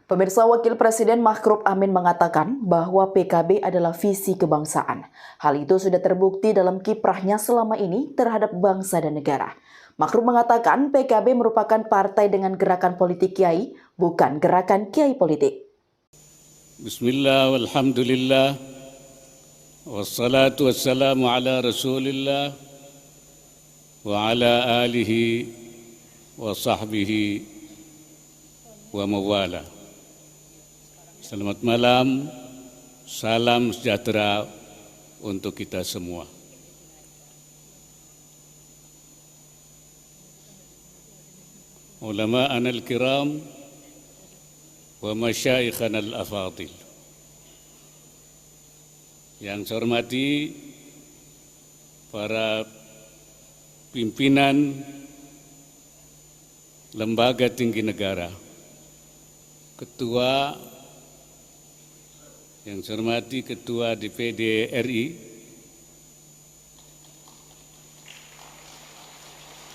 Pemirsa, Wakil Presiden Ma'ruf Amin mengatakan bahwa PKB adalah visi kebangsaan. Hal itu sudah terbukti dalam kiprahnya selama ini terhadap bangsa dan negara. Ma'ruf mengatakan PKB merupakan partai dengan gerakan politik kiai, bukan gerakan kiai politik. Bismillah, walhamdulillah, wassalatu wassalamu ala rasulillah, wa ala alihi wa sahbihi wa mawala. Selamat malam, salam sejahtera untuk kita semua. Ulama'ana al-kiram wa masyaikhana al-afadil. Yang saya hormati para pimpinan lembaga tinggi negara, ketua yang saya hormati Ketua DPD RI,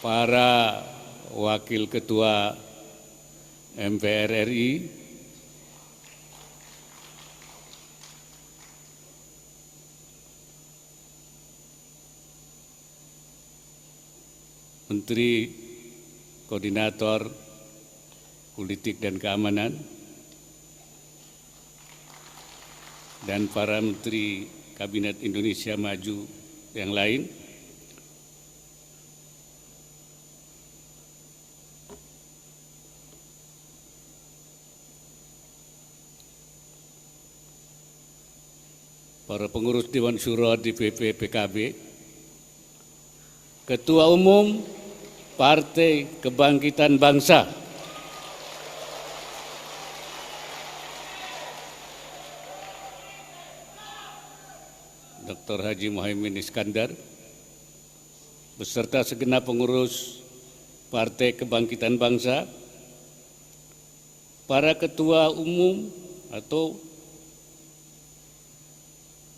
para Wakil Ketua MPR RI, Menteri Koordinator Politik dan Keamanan, dan para Menteri Kabinet Indonesia Maju yang lain, para pengurus Dewan Syuro DPP PKB, Ketua Umum Partai Kebangkitan Bangsa, Dr. Haji Muhaimin Iskandar, beserta segenap pengurus Partai Kebangkitan Bangsa, para ketua umum atau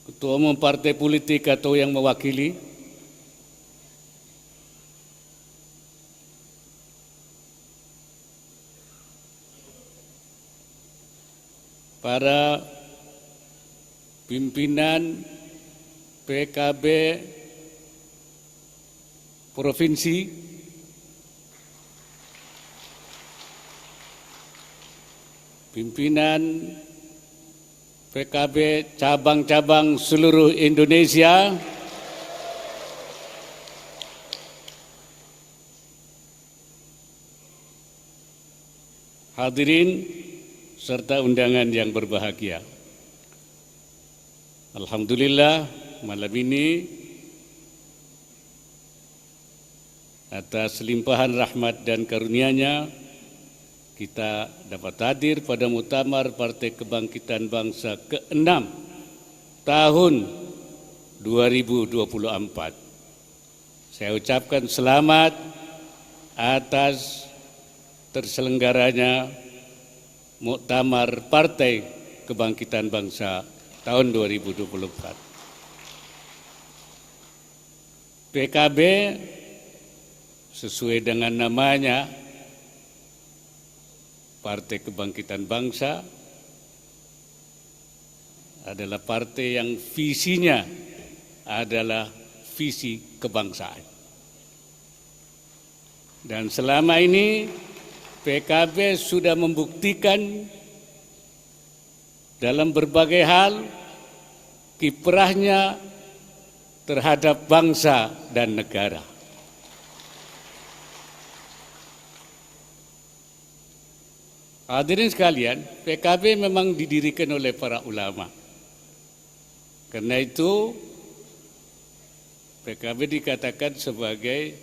ketua umum partai politik atau yang mewakili, para pimpinan PKB Provinsi, pimpinan PKB cabang-cabang seluruh Indonesia, hadirin serta undangan yang berbahagia. Alhamdulillah, malam ini atas limpahan rahmat dan karunia-Nya kita dapat hadir pada muktamar Partai Kebangkitan Bangsa ke-6 tahun 2024. Saya ucapkan selamat atas terselenggaranya muktamar Partai Kebangkitan Bangsa tahun 2024. PKB sesuai dengan namanya, Partai Kebangkitan Bangsa, adalah partai yang visinya adalah visi kebangsaan. Dan selama ini PKB sudah membuktikan dalam berbagai hal kiprahnya terhadap bangsa dan negara. Hadirin sekalian, PKB memang didirikan oleh para ulama. Karena itu PKB dikatakan sebagai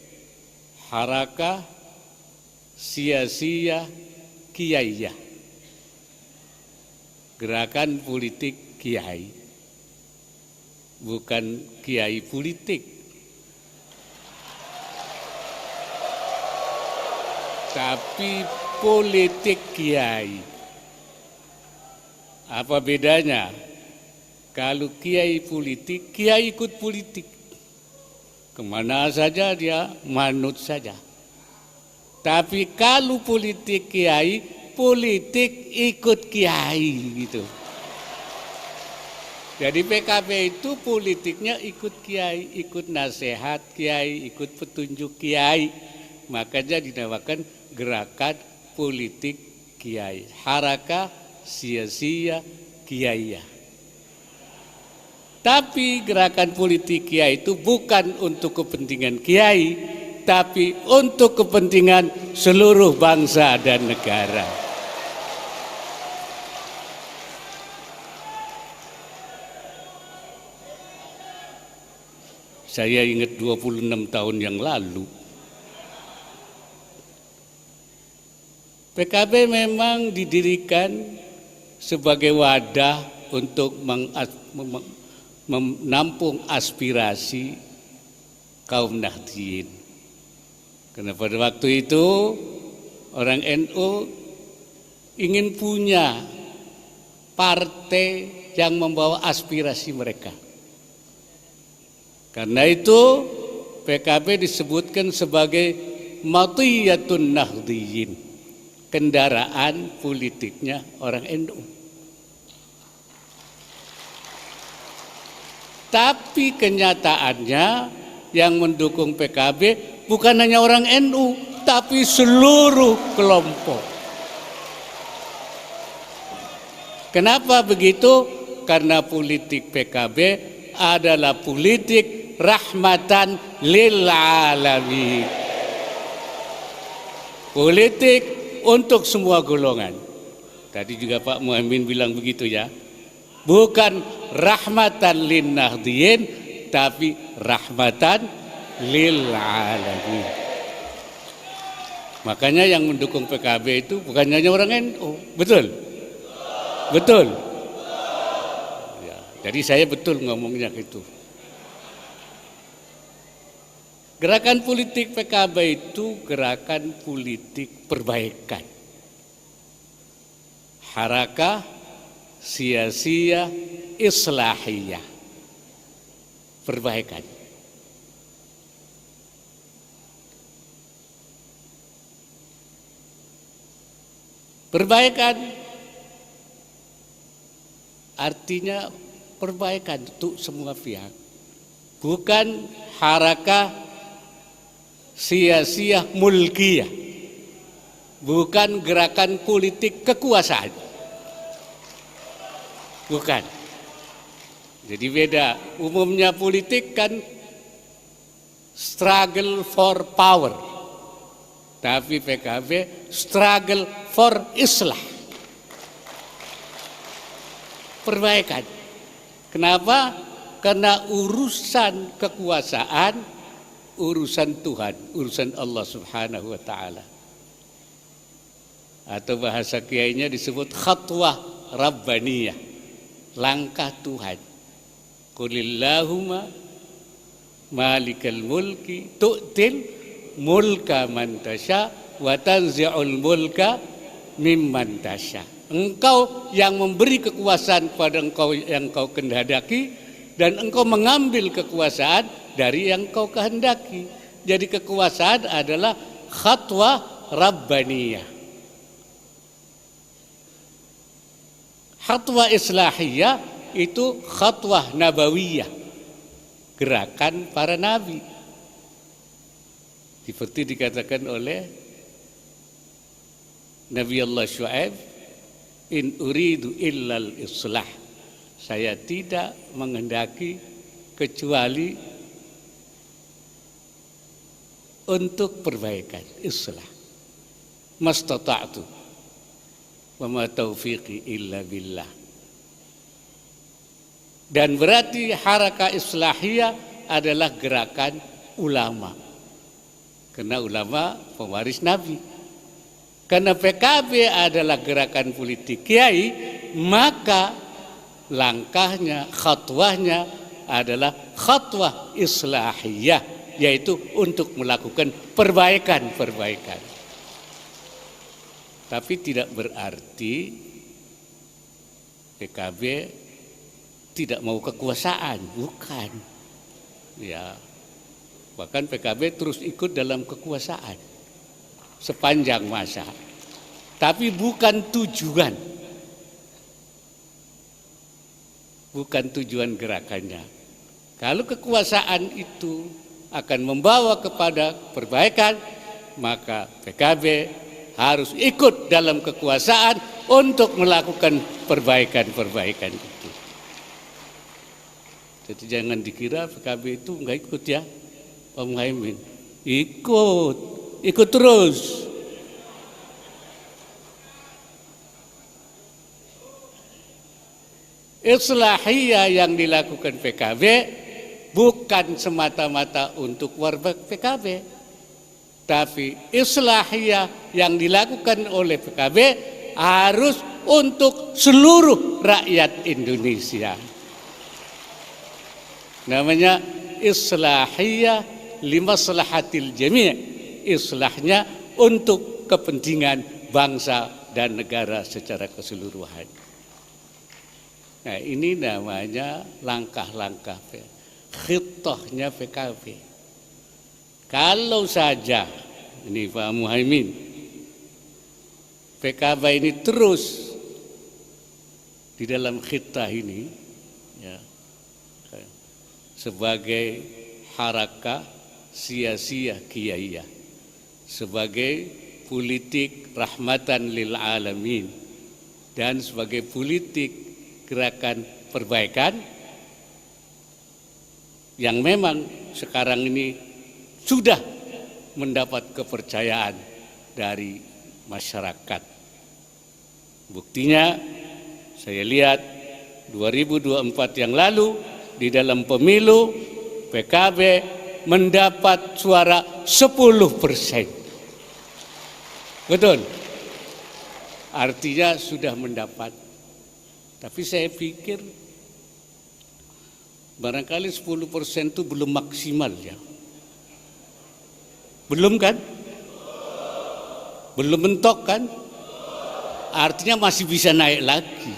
harakah siyasiyah kiaiyah, gerakan politik kiai, bukan kiai politik, tapi politik kiai. Apa bedanya? Kalau kiai politik, kiai ikut politik. Kemana saja dia manut saja. Tapi kalau politik kiai, politik ikut kiai gitu. Jadi PKB itu politiknya ikut kiai, ikut nasihat kiai, ikut petunjuk kiai. Makanya dinamakan gerakan politik kiai. Harakah sia-sia kiai. Tapi gerakan politik kiai itu bukan untuk kepentingan kiai, tapi untuk kepentingan seluruh bangsa dan negara. Saya ingat 26 tahun yang lalu, PKB memang didirikan sebagai wadah untuk menampung aspirasi kaum Nahdliyin. Karena pada waktu itu orang NU ingin punya partai yang membawa aspirasi mereka. Karena itu PKB disebutkan sebagai matiyatun Nahdliyin, kendaraan politiknya orang NU. Tapi kenyataannya yang mendukung PKB bukan hanya orang NU, tapi seluruh kelompok. Kenapa begitu? Karena politik PKB adalah politik rahmatan lil alamin. Politik untuk semua golongan. Tadi juga Pak Muhammad bilang begitu ya. Bukan rahmatan lin Nahdliyin, tapi rahmatan lil alamin. Makanya yang mendukung PKB itu bukan hanya orang NU, betul? Betul. Ya, jadi saya betul ngomongnya gitu. Gerakan politik PKB itu gerakan politik perbaikan. Harakah sia-sia islahiyah. Perbaikan. Perbaikan artinya perbaikan untuk semua pihak. Bukan harakah sia-sia mulkiyah, bukan gerakan politik kekuasaan, bukan. Jadi beda. Umumnya politik kan struggle for power, tapi PKB struggle for islah, perbaikan. Kenapa? Karena urusan kekuasaan urusan Tuhan, urusan Allah Subhanahu wa taala. Atau bahasa kiainya disebut khatwah rabbaniyah, langkah Tuhan. Qulillahumma malikal mulki tu'til mulka man tasya wa tanzi'ul mulka mimman tasya. Engkau yang memberi kekuasaan kepada engkau yang kau kehendaki, dan engkau mengambil kekuasaan dari yang kau kehendaki. Jadi kekuasaan adalah khatwah rabbaniyah. Khatwah islahiyah itu khatwah nabawiyah, gerakan para nabi. Seperti dikatakan oleh Nabi Allah Syuaib, in uridu illal islah. Saya tidak menghendaki kecuali untuk perbaikan, islah. Mastata'tu wa ma taufiqi illa billah. Dan berarti harakah islahiyah adalah gerakan ulama. Karena ulama pewaris Nabi. Karena PKB adalah gerakan politik kiai, maka langkahnya, khatwahnya adalah khatwah islahiyah, yaitu untuk melakukan perbaikan. Tapi tidak berarti PKB tidak mau kekuasaan, bukan. Ya, bahkan PKB terus ikut dalam kekuasaan sepanjang masa. tapi bukan tujuan. Bukan tujuan gerakannya. Kalau kekuasaan itu akan membawa kepada perbaikan, maka PKB harus ikut dalam kekuasaan untuk melakukan perbaikan-perbaikan itu. Jadi jangan dikira PKB itu enggak ikut ya, Pak Muhaimin. Ikut terus. Islahiyah yang dilakukan PKB bukan semata-mata untuk warga PKB, tapi islahiyah yang dilakukan oleh PKB harus untuk seluruh rakyat Indonesia. Namanya islahiyah limaslahatil jami', islahnya untuk kepentingan bangsa dan negara secara keseluruhan. Nah, ini namanya langkah-langkah khitahnya PKB. Kalau saja ini Pak Muhaimin, PKB ini terus di dalam khitah ini ya, sebagai harakah sia-sia kiaiyah, sebagai politik rahmatan lil alamin, dan sebagai politik gerakan perbaikan yang memang sekarang ini sudah mendapat kepercayaan dari masyarakat. Buktinya saya lihat 2024 yang lalu di dalam pemilu PKB mendapat suara 10%. Betul? Artinya sudah mendapat. Tapi saya pikir barangkali 10% itu belum maksimal ya. Belum kan? Belum mentok kan? Artinya masih bisa naik lagi.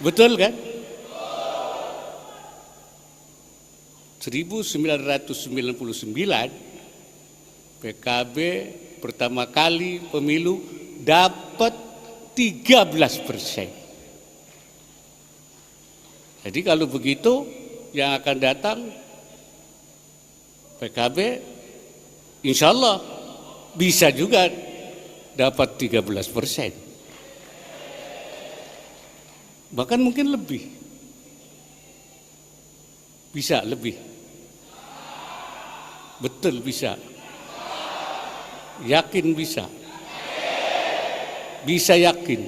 Betul kan? 1999 PKB pertama kali pemilu dapat 13%. Jadi kalau begitu yang akan datang PKB insya Allah bisa juga dapat 13%. Bahkan mungkin lebih. Bisa lebih. Betul bisa. Yakin bisa. Bisa yakin.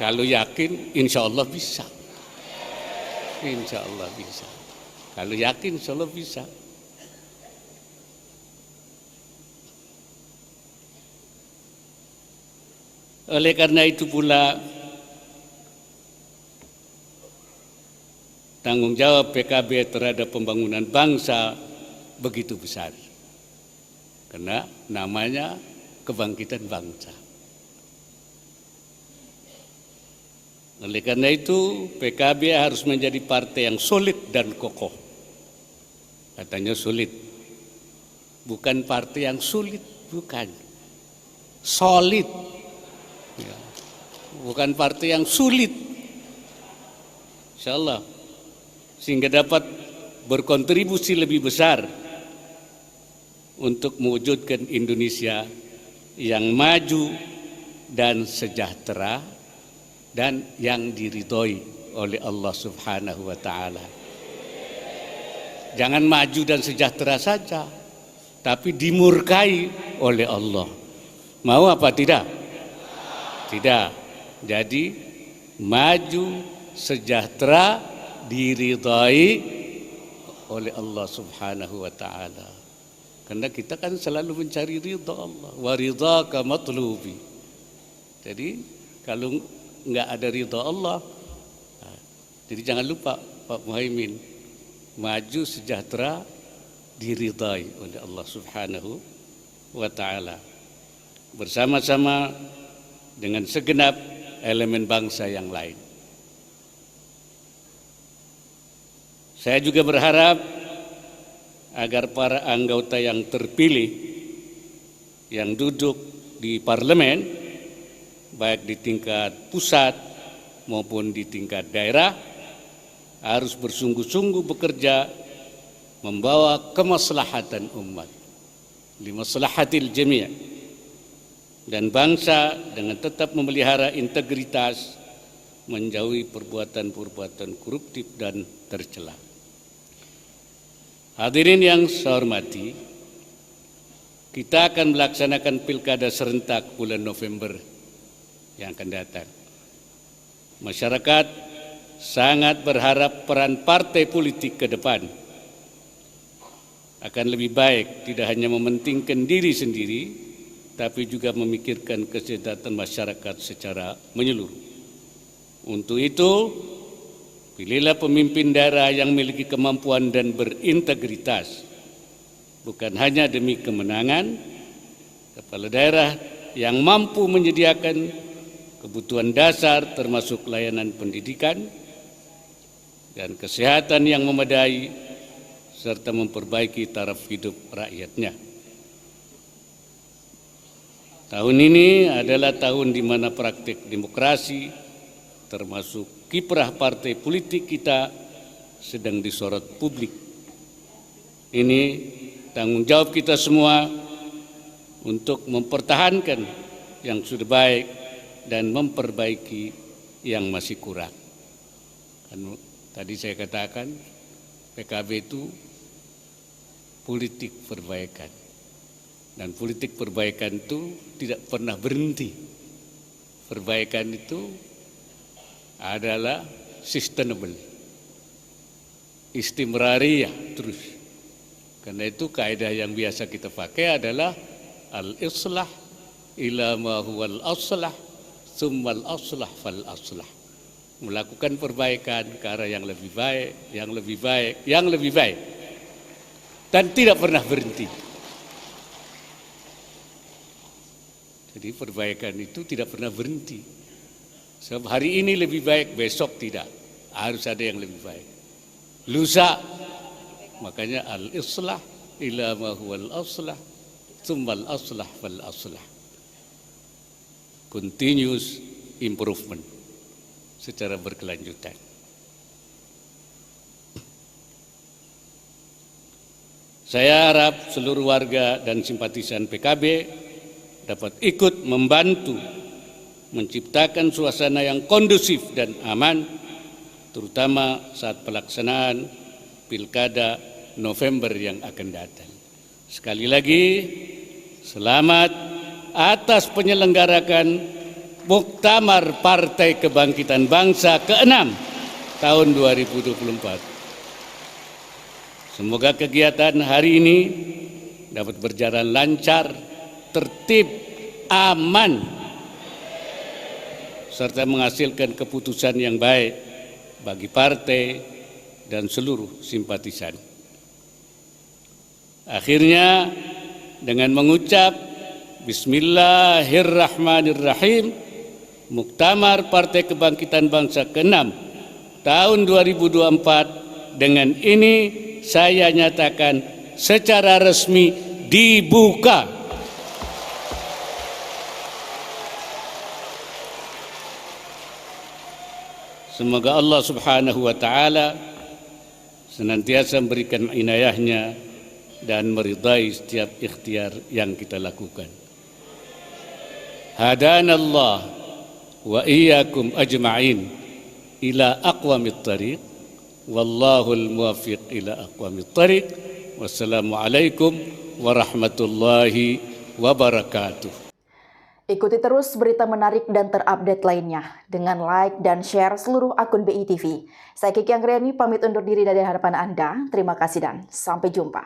Kalau yakin insya Allah bisa. Insya Allah bisa. Kalau yakin insya Allah bisa. Oleh karena itu pula tanggung jawab PKB terhadap pembangunan bangsa begitu besar. Karena namanya kebangkitan bangsa. Oleh karena itu PKB harus menjadi partai yang solid dan kokoh. Katanya solid. Bukan partai yang sulit, bukan. Solid. Ya. Bukan partai yang sulit. Insyaallah. Sehingga dapat berkontribusi lebih besar untuk mewujudkan Indonesia yang maju dan sejahtera dan yang diridhoi oleh Allah Subhanahu wa taala. Jangan maju dan sejahtera saja, tapi dimurkai oleh Allah. Mau apa tidak? Tidak. Jadi maju sejahtera diridhai oleh Allah Subhanahu wa taala. Karena kita kan selalu mencari ridha Allah. Wa ridhaka matlubi. Jadi kalau enggak ada ridha Allah, jadi jangan lupa Pak Muhaimin, maju sejahtera diridhai oleh Allah Subhanahu wa taala. Bersama-sama dengan segenap elemen bangsa yang lain. Saya juga berharap agar para anggota yang terpilih yang duduk di parlemen, baik di tingkat pusat maupun di tingkat daerah, harus bersungguh-sungguh bekerja membawa kemaslahatan umat, limaslahatil jami', dan bangsa dengan tetap memelihara integritas, menjauhi perbuatan-perbuatan koruptif dan tercela. Hadirin yang saya hormati, kita akan melaksanakan pilkada serentak bulan November yang akan datang. Masyarakat sangat berharap peran partai politik ke depan akan lebih baik, tidak hanya mementingkan diri sendiri, tapi juga memikirkan kesejahteraan masyarakat secara menyeluruh. Untuk itu, pilihlah pemimpin daerah yang memiliki kemampuan dan berintegritas, bukan hanya demi kemenangan. Kepala daerah yang mampu menyediakan kebutuhan dasar termasuk layanan pendidikan dan kesehatan yang memadai, serta memperbaiki taraf hidup rakyatnya. Tahun ini adalah tahun di mana praktik demokrasi, termasuk kiprah partai politik kita, sedang disorot publik. Ini tanggung jawab kita semua untuk mempertahankan yang sudah baik dan memperbaiki yang masih kurang. Tadi saya katakan PKB itu politik perbaikan, dan politik perbaikan itu tidak pernah berhenti. Perbaikan itu adalah sustainable, istimrariyah, terus. Karena itu kaidah yang biasa kita pakai adalah al-islah ila ma huwal aslah tsummal aslah fal aslah. Melakukan perbaikan ke arah yang lebih baik, yang lebih baik, yang lebih baik, dan tidak pernah berhenti. Jadi perbaikan itu tidak pernah berhenti. Sebab hari ini lebih baik, besok tidak. Harus ada yang lebih baik. Lusa, makanya al-islah ila ma huwal aslah tsummal aslah fal aslah. Continuous improvement secara berkelanjutan. Saya harap seluruh warga dan simpatisan PKB dapat ikut membantu menciptakan suasana yang kondusif dan aman, terutama saat pelaksanaan pilkada November yang akan datang. Sekali lagi, selamat atas penyelenggarakan Muktamar Partai Kebangkitan Bangsa ke-6 tahun 2024. Semoga kegiatan hari ini dapat berjalan lancar, tertib, aman, serta menghasilkan keputusan yang baik bagi partai dan seluruh simpatisan. Akhirnya, dengan mengucap Bismillahirrahmanirrahim, Muktamar Partai Kebangkitan Bangsa ke-6 tahun 2024 dengan ini saya nyatakan secara resmi dibuka. Semoga Allah Subhanahu wa Ta'ala senantiasa memberikan inayahnya dan meridai setiap ikhtiar yang kita lakukan. Hadanallah wa iyyakum ajma'in ila aqwamit thariq, wallahul muwaffiq ila aqwamit thariq. Wassalamualaikum warahmatullahi wabarakatuh. Ikuti terus berita menarik dan terupdate lainnya dengan like dan share seluruh akun BI TV. Saya Kiki Anggriani pamit undur diri dari hadapan Anda. Terima kasih dan sampai jumpa.